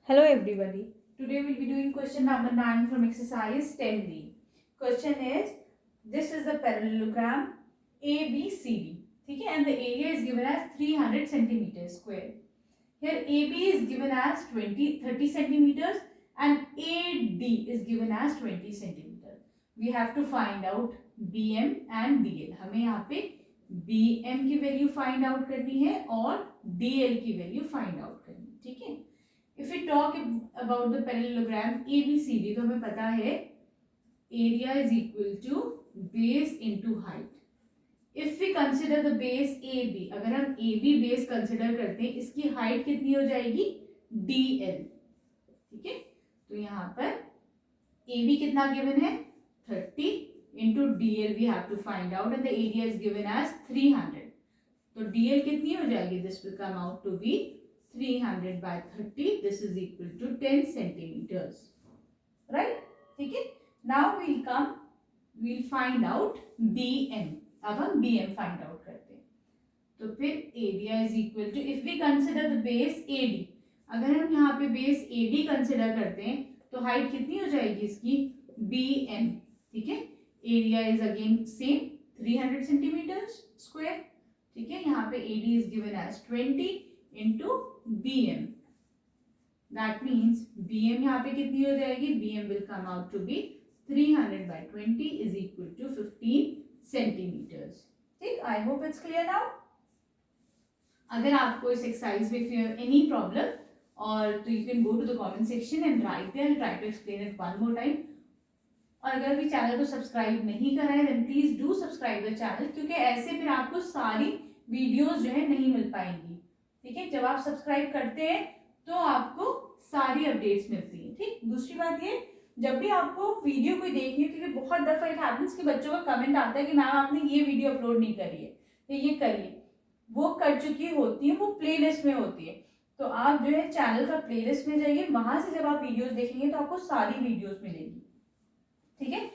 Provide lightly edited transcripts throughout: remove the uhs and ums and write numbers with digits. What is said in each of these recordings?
Hello everybody. Today we'll be doing question number 9 from exercise 10D. Question is, this is the parallelogram ABCD. Okay, and the area is given as 300 centimeters square. Here AB is given as 30 centimeters and AD is given as 20 centimeters. We have to find out BM and DL. हमें यहाँ पे BM की value find out करनी है और DL की value find out करनी है. ठीक है. If we talk about the parallelogram ABCD, तो हमें पता है area is equal to base into height. If we consider the base AB, अगर हम AB base consider करते हैं, इसकी height कितनी हो जाएगी? DL. ठीक है. तो यहाँ पर AB कितना given है? 30 into DL we have to find out and the area is given as 300. तो DL कितनी हो जाएगी? This will come out to be 300 by 30. This is equal to 10 centimeters. Right? ठीक है. Now we'll find out BM. अब हम BM find out करते हैं. तो फिर area is equal to, if we consider the base AD, अगर हम यहाँ पे base AD consider करते हैं तो height कितनी हो जाएगी इसकी? BM. ठीक है. Area is again same 300 centimeters square. ठीक है. यहाँ पे AD is given as 20 into BM. That means BM यहाँ पे कितनी हो जाएगी? BM will come out to be 300 by 20 is equal to 15 centimeters. ठीक. I hope it's clear now. अगर आपको इस एक्सरसाइज में if you have any problem और तो you can go to the comment section and write there and try to explain it one more time. और अगर अभी चैनल को सब्सक्राइब नहीं करा है then please do subscribe the channel, क्योंकि ऐसे फिर आपको सारी वीडियोस जो है नहीं मिल पाएंगी. ठीक है. जब आप सब्सक्राइब करते हैं तो आपको सारी अपडेट्स मिलती है. ठीक. दूसरी बात ये, जब भी आपको वीडियो कोई देखनी है, क्योंकि बहुत दफा इट हैपेंस कि बच्चों का कमेंट आता है कि मैम आपने ये वीडियो अपलोड नहीं करी है या ये करिए, वो कर चुकी होती है, वो प्लेलिस्ट में होती है. तो आप जो है चैनल का प्लेलिस्ट में जाइए, वहां से जब आप वीडियोस देखेंगे तो आपको सारी वीडियोस मिलेगी. ठीक है.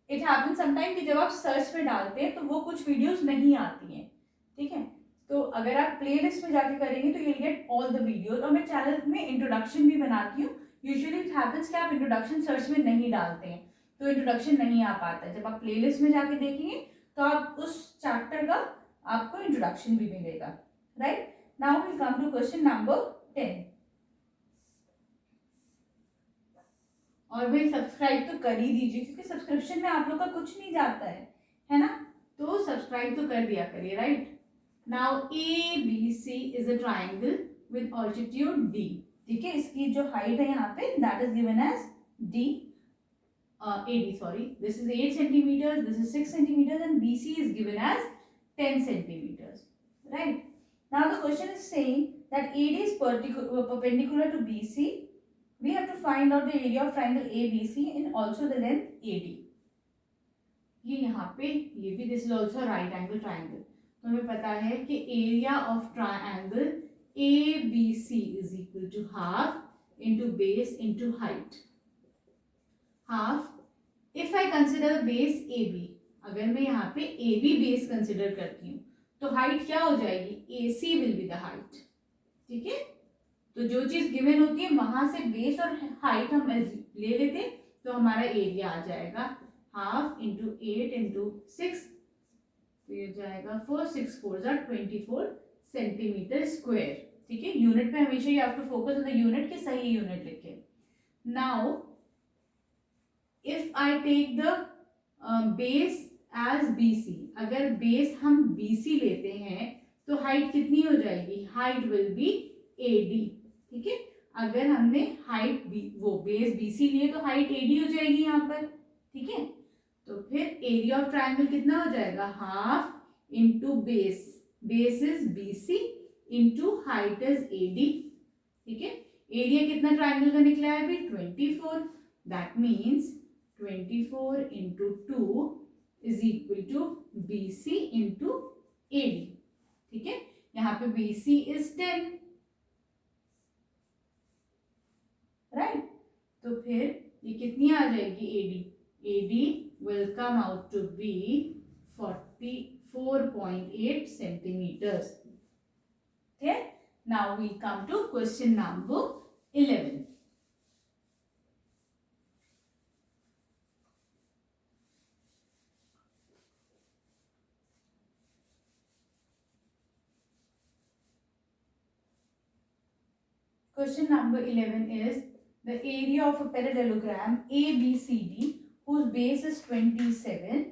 इट हैपेंस समटाइम कि जब आप सर्च में डालते हैं तो वो कुछ वीडियोस नहीं आती हैं. ठीक है. तो अगर आप प्लेलिस्ट में जाके करेंगे तो you will get all the videos. और मैं चैनल में इंट्रोडक्शन भी बनाती हूँ. यूजुअली इट हैपेंस कि आप इंट्रोडक्शन सर्च में नहीं डालते हैं तो इंट्रोडक्शन नहीं आ पाता है. जब आप प्लेलिस्ट में जाके देखेंगे तो आप उस चैप्टर का आपको इंट्रोडक्शन भी मिलेगा. Right. Now will come to question number 10. और भाई सब्सक्राइब तो कर ही दीजिए, क्योंकि सब्सक्रिप्शन में आप लोग का कुछ नहीं जाता है ना. तो सब्सक्राइब तो कर दिया करिए. Right. Now ABC is a triangle with altitude D. ठीक है. इसकी जो हाइट है यहाँ पे that is given as D, AD sorry. This is 8 centimeters, this is 6 centimeters and BC is given as 10 centimeters. Right. Now the question is saying that AD is perpendicular to BC. We have to find out the area of triangle ABC and also the length AD. ये यहाँ पे ये भी this is also a right angle triangle. तो हमें पता है कि area of triangle ABC is equal to half into base into height. Half. If I consider base AB, अगर मैं यहाँ पे AB बेस कंसिडर करती हूँ तो हाइट क्या हो जाएगी? AC will be the height. ठीक है. तो जो चीज गिवन होती है वहां से बेस और हाइट हम ले लेते तो हमारा एरिया आ जाएगा हाफ इंटू 8 इंटू 6. तो ये जाएगा 4 6 4 24 सेंटीमीटर स्क्वायर. ठीक है. यूनिट पे हमेशा you have to focus on the unit, के सही यूनिट लिखे. Now if I take the base as BC, अगर बेस हम BC लेते हैं तो हाइट कितनी हो जाएगी? Height will be AD. ठीक है. अगर हमने हाइट वो बेस BC लिए तो हाइट AD हो जाएगी यहाँ पर. ठीक है. तो फिर एरिया ऑफ ट्रायंगल कितना हो जाएगा? Half into base. Base is BC into height is AD. ठीक है. एरिया कितना ट्रायंगल का निकला है अभी? 24. That means 24 into 2 is equal to BC into AD. ठीक है. यहाँ पे BC इज 10. राइट. तो फिर ये कितनी आ जाएगी? AD will come out to be 44.8 centimeters. Okay. Now we come to question number 11. question number 11 is the area of a parallelogram ABCD whose base is 27,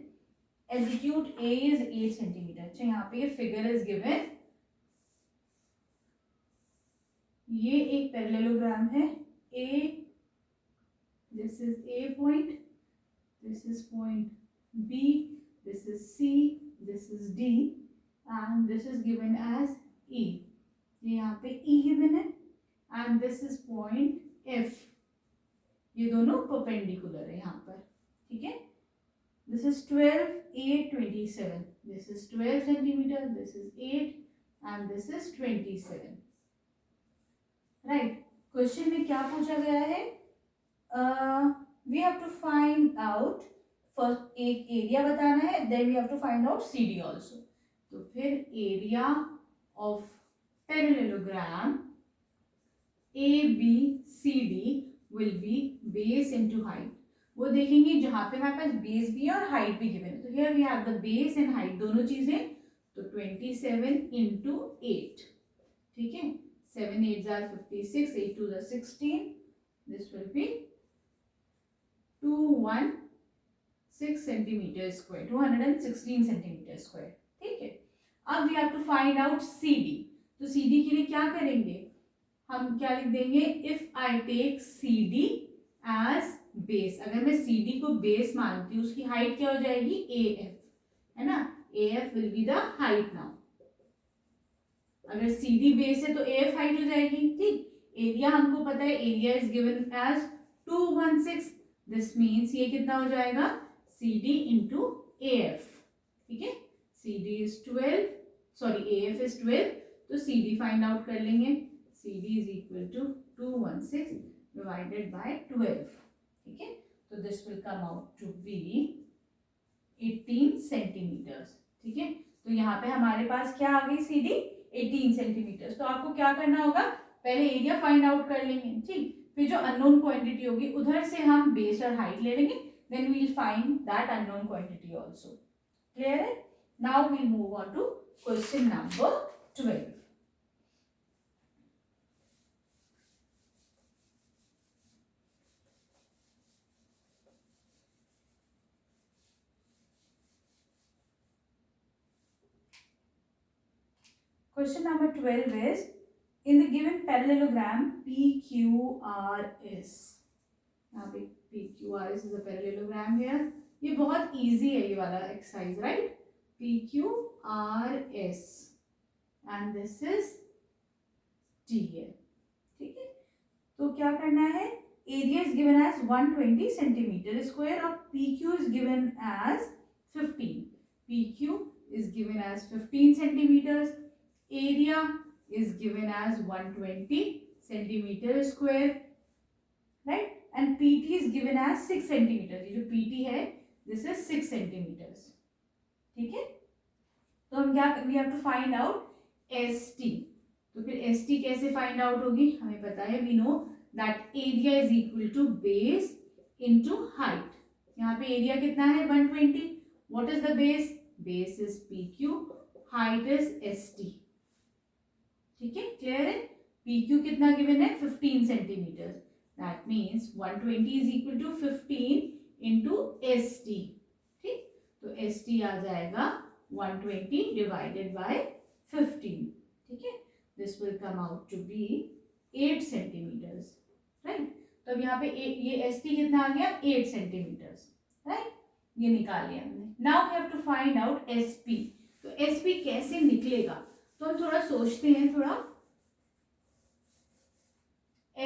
altitude A is 8 centimeter. अच्छा यहाँ पे ये figure is given. ये एक parallelogram है A. This is A point. This is point B. This is C. This is D. And this is given as E. ये यहाँ पे E given है. And this is point F. ये दोनों perpendicular है यहाँ पर. ठीक है. This is 12, 8, 27. This is 12 centimeter. This is 8, and this is 27. Right. Question में क्या पूछा गया है? We have to find out first एक area बताना है. Then we have to find out CD also. तो फिर area of parallelogram ABCD will be base into height. वो देखेंगे जहां पे हमारे पास बेस भी है और हाइट भी गिवन है. तो here we have the base and height दोनों चीजें. तो 27 into 8. ठीक है. 7 8s are 56, 8 2s are 16. This will be 216 centimeter square, 216 centimeter square. ठीक है. अब we have to find out CD. तो CD के लिए क्या करेंगे? हम क्या लिख देंगे? If I take CD as base. अगर मैं CD को बेस मानती हूँ, उसकी हाइट क्या हो जाएगी? AF, है ना. AF will be the height now. अगर CD बेस है तो AF हाइट हो जाएगी. ठीक. एरिया हमको पता है, area is given as 216. This means ये कितना हो जाएगा? CD into AF. ठीक है. CD is 12, sorry AF is 12. तो CD फाइंड आउट कर लेंगे. CD is equal to 216 divided by 12. ठीक है. तो this will come out to be 18 centimetres. ठीक है. तो यहाँ पे हमारे पास क्या आ गई? CD 18 centimetres. तो आपको क्या करना होगा? पहले एरिया फाइंड आउट कर लेंगे. ठीक. फिर जो अननोन क्वांटिटी होगी उधर से हम बेस और हाइट ले लेंगे. Then we will find that unknown quantity also. Clear है? Now we move on to question number 12. Question number 12 is, in the given parallelogram PQRS. यहाँ पे PQRS is a parallelogram here. ये बहुत easy है ये वाला exercise, right? PQRS and this is T here. ठीक है. तो क्या करना है? Area is given as 120 centimeter square और PQ is given as 15. PQ is given as 15 centimeters. Area is given as 120 centimeter square, right? And PT is given as 6 centimeters. ये जो PT है, this is 6 centimeters. ठीक है. तो हम क्या, we have to find out ST. तो फिर ST कैसे find out होगी? हमें पता है, we know that area is equal to base into height. यहाँ पे area कितना है? 120. What is the base? Base is PQ, height is ST. ठीक है. क्लियर है? PQ कितना गिवन है? 15 centimetre. That means 120 is equal to 15 into ST. ठीक. तो ST आ जाएगा 120 डिवाइडेड बाय 15. ठीक है. This will come out to be 8 centimetres. Right. तो अब यहाँ पे ये ST कितना आ गया? 8 सेंटीमीटर्स. राइट. ये निकाल लिया हमने. Now we have to find out SP. तो SP कैसे निकलेगा? तो हम थोड़ा सोचते हैं. थोड़ा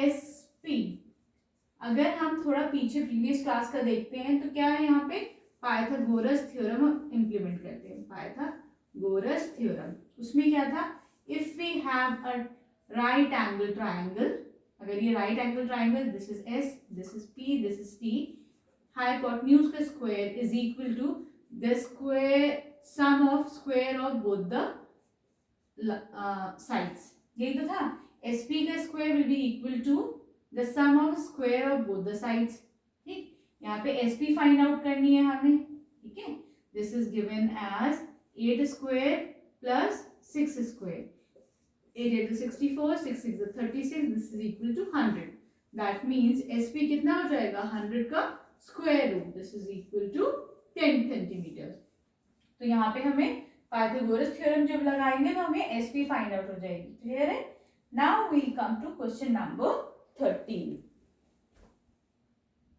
SP, अगर हम थोड़ा पीछे प्रीवियस क्लास का देखते हैं तो क्या है? यहाँ पे पाइथागोरस थ्योरम हम इंप्लीमेंट करते हैं. पाइथागोरस थ्योरम, उसमें क्या था? If we have a right angle triangle, अगर ये right angle triangle, this is S, this is P, this is T, hypotenuse का square is equal to the square sum of square of both the sides. यही तो था. SP का square will be equal to the sum of square of both the sides. ठीक. यहाँ पे SP find out करनी है हमें. ठीक है. This is given as 8 square plus 6 square. Area to 64, 6 6 36, this is equal to 100. That means SP कितना हो जाएगा 100 का square root, this is equal to 10 centimetre. तो यहाँ पे हमें पाइथागोरस थ्योरम जब लगाएंगे तो हमें SP फाइंड आउट हो जाएगी. क्लियर है? Now we'll come to question number 13.